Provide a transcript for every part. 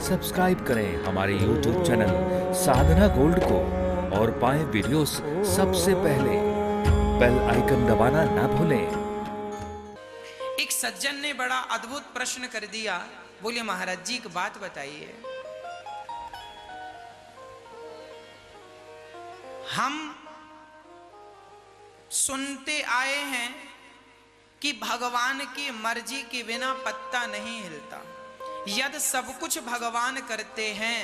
Subscribe करें हमारे YouTube channel साधना gold को और पाएं वीडियोस सबसे पहले। बेल आइकन दबाना ना भूलें। एक सज्जन ने बड़ा अद्भुत प्रश्न कर दिया। बोले महाराज जी एक बात बताइए, हम सुनते आए हैं कि भगवान की मर्जी के बिना पत्ता नहीं हिलता। यदि सब कुछ भगवान करते हैं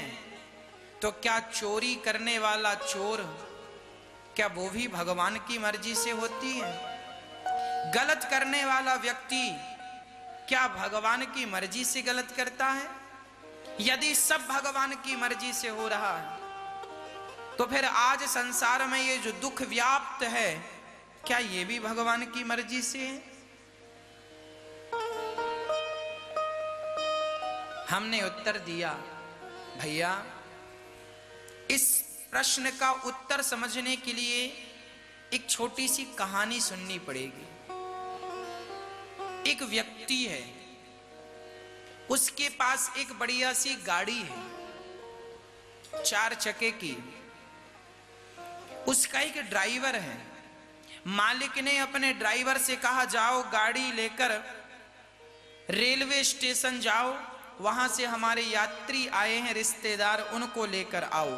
तो क्या चोरी करने वाला चोर, क्या वो भी भगवान की मर्जी से होती है? गलत करने वाला व्यक्ति क्या भगवान की मर्जी से गलत करता है? यदि सब भगवान की मर्जी से हो रहा है तो फिर आज संसार में ये जो दुख व्याप्त है, क्या ये भी भगवान की मर्जी से है? हमने उत्तर दिया, भैया इस प्रश्न का उत्तर समझने के लिए एक छोटी सी कहानी सुननी पड़ेगी। एक व्यक्ति है, उसके पास एक बढ़िया सी गाड़ी है, 4 चक्के की। उसका एक ड्राइवर है। मालिक ने अपने ड्राइवर से कहा जाओ गाड़ी लेकर रेलवे स्टेशन जाओ, वहां से हमारे यात्री आए हैं रिश्तेदार, उनको लेकर आओ।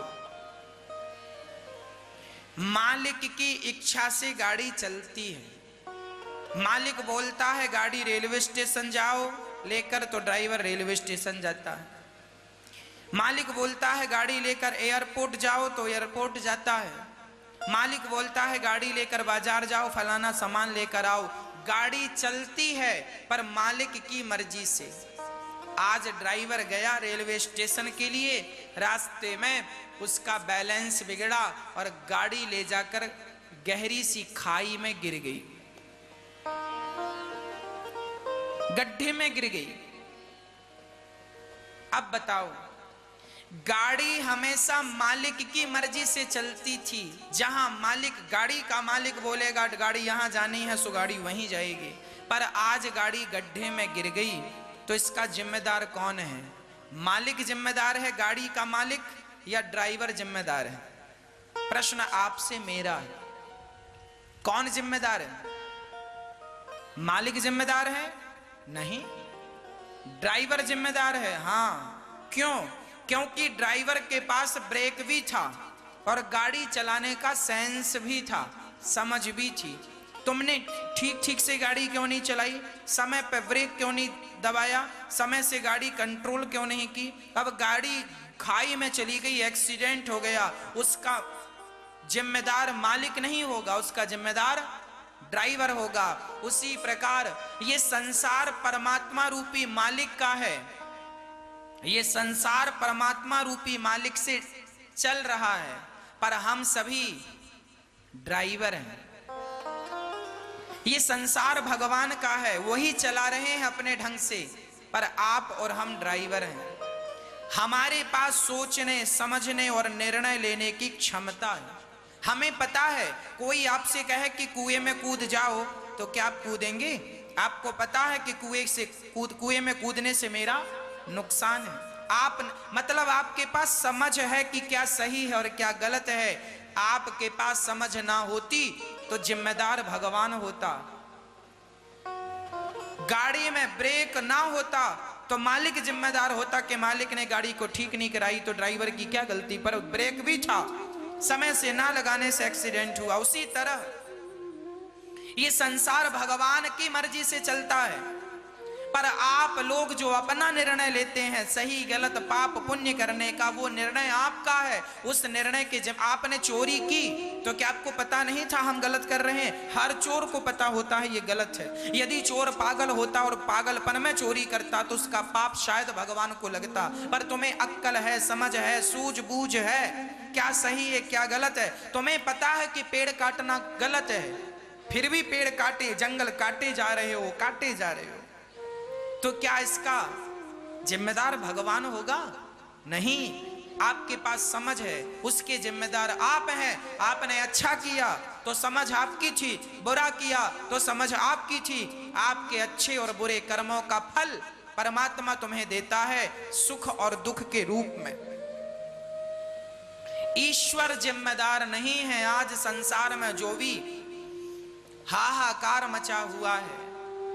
मालिक की इच्छा से गाड़ी चलती है। मालिक बोलता है गाड़ी रेलवे स्टेशन जाओ लेकर, तो ड्राइवर रेलवे स्टेशन जाता है। मालिक बोलता है गाड़ी लेकर एयरपोर्ट जाओ, तो एयरपोर्ट जाता है। मालिक बोलता है गाड़ी लेकर बाजार जाओ, फलाना सामान लेकर आओ। गाड़ी चलती है पर मालिक की मर्जी से। आज ड्राइवर गया रेलवे स्टेशन के लिए, रास्ते में उसका बैलेंस बिगड़ा और गाड़ी ले जाकर गहरी सी खाई में गिर गई, गड्ढे में गिर गई। अब बताओ, गाड़ी हमेशा मालिक की मर्जी से चलती थी। जहां मालिक, गाड़ी का मालिक बोलेगा गाड़ी यहां जानी है सो गाड़ी वहीं जाएगी। पर आज गाड़ी गड्ढे में गिर गई तो इसका जिम्मेदार कौन है? मालिक जिम्मेदार है, गाड़ी का मालिक, या ड्राइवर जिम्मेदार है? प्रश्न आपसे मेरा है, कौन जिम्मेदार है? मालिक जिम्मेदार है? नहीं, ड्राइवर जिम्मेदार है। हां, क्यों? क्योंकि ड्राइवर के पास ब्रेक भी था और गाड़ी चलाने का सेंस भी था, समझ भी थी। तुमने ठीक से गाड़ी क्यों नहीं चलाई? समय पर ब्रेक क्यों नहीं दबाया? समय से गाड़ी कंट्रोल क्यों नहीं की? अब गाड़ी खाई में चली गई, एक्सीडेंट हो गया, उसका जिम्मेदार मालिक नहीं होगा, उसका जिम्मेदार ड्राइवर होगा। उसी प्रकार ये संसार परमात्मा रूपी मालिक का है। ये संसार परमात्मा रूपी मालिक से चल रहा है, पर हम सभी ड्राइवर हैं। ये संसार भगवान का है, वही चला रहे हैं अपने ढंग से, पर आप और हम ड्राइवर हैं। हमारे पास सोचने, समझने और निर्णय लेने की क्षमता है। हमें पता है, कोई आपसे कहे कि कुएं में कूद जाओ तो क्या आप कूदेंगे? आपको पता है कि कुएं में कूदने से मेरा नुकसान है। आप मतलब आपके पास समझ है कि क्या सही है और क्या गलत है। आपके पास समझ ना होती तो जिम्मेदार भगवान होता। गाड़ी में ब्रेक ना होता तो मालिक जिम्मेदार होता कि मालिक ने गाड़ी को ठीक नहीं कराई, तो ड्राइवर की क्या गलती? पर ब्रेक भी था, समय से ना लगाने से एक्सीडेंट हुआ। उसी तरह ये संसार भगवान की मर्जी से चलता है, पर आप लोग जो अपना निर्णय लेते हैं, सही गलत पाप पुण्य करने का, वो निर्णय आपका है। उस निर्णय के जब आपने चोरी की तो क्या आपको पता नहीं था हम गलत कर रहे हैं? हर चोर को पता होता है ये गलत है। यदि चोर पागल होता और पागलपन में चोरी करता तो उसका पाप शायद भगवान को लगता। पर तुम्हें अक्ल है, समझ है, सूझबूझ है, क्या सही है क्या गलत है। तुम्हें पता है कि पेड़ काटना गलत है, फिर भी पेड़ काटे, जंगल काटे जा रहे हो, काटे जा रहे हो, तो क्या इसका जिम्मेदार भगवान होगा? नहीं, आपके पास समझ है, उसके जिम्मेदार आप हैं। आपने अच्छा किया तो समझ आपकी थी, बुरा किया तो समझ आपकी थी। आपके अच्छे और बुरे कर्मों का फल परमात्मा तुम्हें देता है सुख और दुख के रूप में। ईश्वर जिम्मेदार नहीं है। आज संसार में जो भी हाहाकार मचा हुआ है,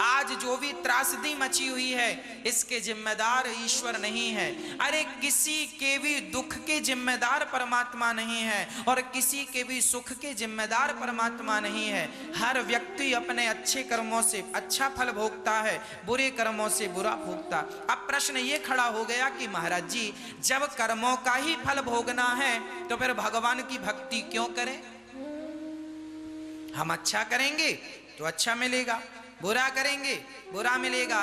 आज जो भी त्रासदी मची हुई है, इसके जिम्मेदार ईश्वर नहीं है। अरे किसी के भी दुख के जिम्मेदार परमात्मा नहीं है और किसी के भी सुख के जिम्मेदार परमात्मा नहीं है। हर व्यक्ति अपने अच्छे कर्मों से अच्छा फल भोगता है, बुरे कर्मों से बुरा भोगता। अब प्रश्न ये खड़ा हो गया कि महाराज जी, जब कर्मों का ही फल भोगना है तो फिर भगवान की भक्ति क्यों करें? हम अच्छा करेंगे तो अच्छा मिलेगा, बुरा करेंगे बुरा मिलेगा।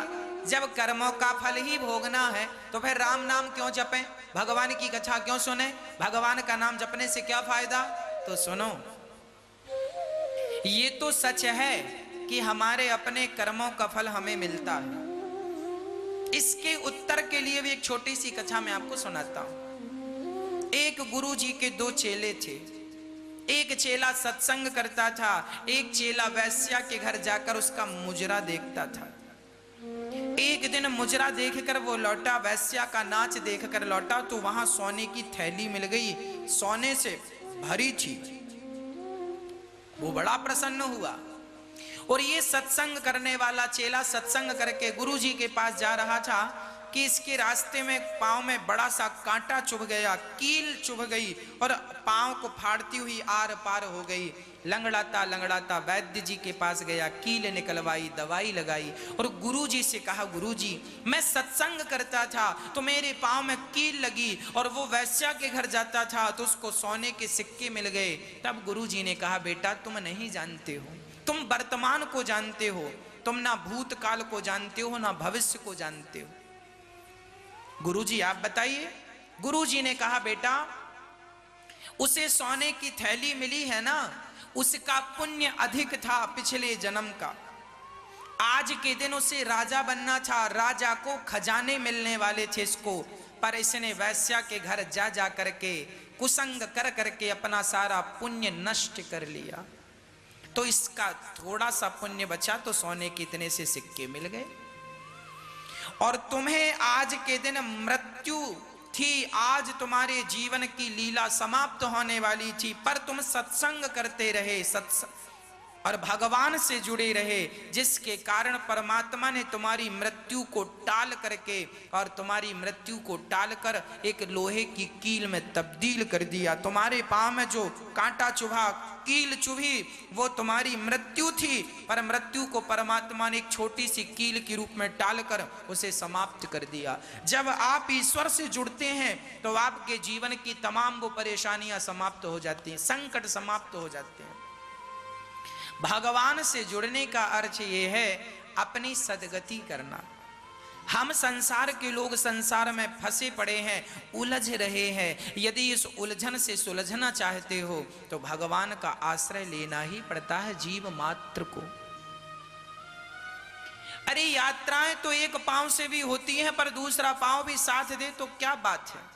जब कर्मों का फल ही भोगना है तो फिर राम नाम क्यों जपें, भगवान की कथा क्यों सुने? भगवान का नाम जपने से क्या फायदा? तो सुनो, ये तो सच है कि हमारे अपने कर्मों का फल हमें मिलता है। इसके उत्तर के लिए भी एक छोटी सी कथा मैं आपको सुनाता हूं। एक गुरु जी के दो चेले थे। एक चेला सत्संग करता था, एक चेला वैश्या के घर जाकर उसका मुजरा देखता था। एक दिन मुजरा देखकर वो लौटा, वैश्या का नाच देखकर लौटा, तो वहां सोने की थैली मिल गई, सोने से भरी थी। वो बड़ा प्रसन्न हुआ। और ये सत्संग करने वाला चेला सत्संग करके गुरु जी के पास जा रहा था कि इसके रास्ते में पांव में बड़ा सा कांटा चुभ गया, कील चुभ गई और पांव को फाड़ती हुई आर पार हो गई। लंगड़ाता लंगड़ाता वैद्य जी के पास गया, कील निकलवाई, दवाई लगाई और गुरु जी से कहा, गुरु जी मैं सत्संग करता था तो मेरे पांव में कील लगी और वो वैश्या के घर जाता था तो उसको सोने के सिक्के मिल गए। तब गुरु जी ने कहा, बेटा तुम नहीं जानते हो, तुम वर्तमान को जानते हो, तुम ना भूतकाल को जानते हो ना भविष्य को जानते हो। गुरुजी आप बताइए। गुरुजी ने कहा, बेटा उसे सोने की थैली मिली है ना, उसका पुण्य अधिक था पिछले जन्म का। आज के दिन उसे राजा बनना था, राजा को खजाने मिलने वाले थे इसको, पर इसने वैश्या के घर जा जा करके कुसंग कर करके अपना सारा पुण्य नष्ट कर लिया। तो इसका थोड़ा सा पुण्य बचा तो सोने के इतने से सिक्के मिल गए। और तुम्हें आज के दिन मृत्यु थी, आज तुम्हारे जीवन की लीला समाप्त होने वाली थी, पर तुम सत्संग करते रहे, और भगवान से जुड़े रहे, जिसके कारण परमात्मा ने तुम्हारी मृत्यु को टाल करके और तुम्हारी मृत्यु को टालकर एक लोहे की कील में तब्दील कर दिया। तुम्हारे पांव में जो कांटा चुभा, कील चुभी, वो तुम्हारी मृत्यु थी, पर मृत्यु को परमात्मा ने एक छोटी सी कील के रूप में टालकर उसे समाप्त कर दिया। जब आप ईश्वर से जुड़ते हैं तो आपके जीवन की तमाम वो परेशानियां समाप्त हो जाती हैं, संकट समाप्त हो जाते हैं। भगवान से जुड़ने का अर्थ ये है अपनी सदगति करना। हम संसार के लोग संसार में फंसे पड़े हैं, उलझ रहे हैं। यदि इस उलझन से सुलझना चाहते हो तो भगवान का आश्रय लेना ही पड़ता है जीव मात्र को। अरे यात्राएं तो एक पांव से भी होती हैं, पर दूसरा पांव भी साथ दे तो क्या बात है।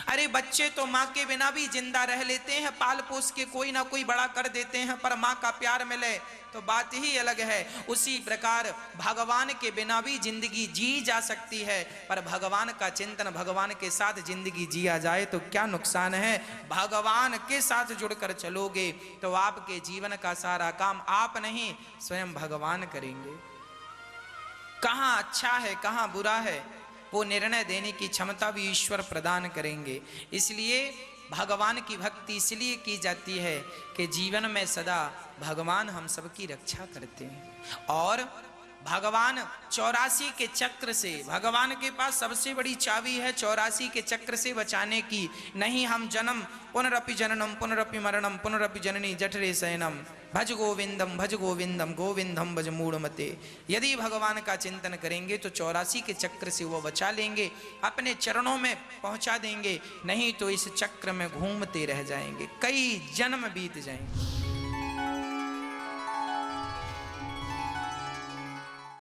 अरे बच्चे तो माँ के बिना भी जिंदा रह लेते हैं, पाल पोस के कोई ना कोई बड़ा कर देते हैं, पर माँ का प्यार मिले तो बात ही अलग है। उसी प्रकार भगवान के बिना भी जिंदगी जी जा सकती है, पर भगवान का चिंतन, भगवान के साथ जिंदगी जिया जाए तो क्या नुकसान है। भगवान के साथ जुड़कर चलोगे तो आपके जीवन का सारा काम आप नहीं स्वयं भगवान करेंगे। कहाँ अच्छा है कहाँ बुरा है वो निर्णय देने की क्षमता भी ईश्वर प्रदान करेंगे। इसलिए भगवान की भक्ति इसलिए की जाती है कि जीवन में सदा भगवान हम सबकी रक्षा करते हैं। और भगवान 84 के चक्र से, भगवान के पास सबसे बड़ी चाबी है 84 के चक्र से बचाने की। नहीं हम जन्म पुनरपि जननम पुनरपि मरणम पुनरपि जननी जठरे शयनम भज गोविंदम गोविंदम भज मूढ़मते। यदि भगवान का चिंतन करेंगे तो 84 के चक्र से वो बचा लेंगे, अपने चरणों में पहुंचा देंगे। नहीं तो इस चक्र में घूमते रह जाएंगे, कई जन्म बीत जाएंगे।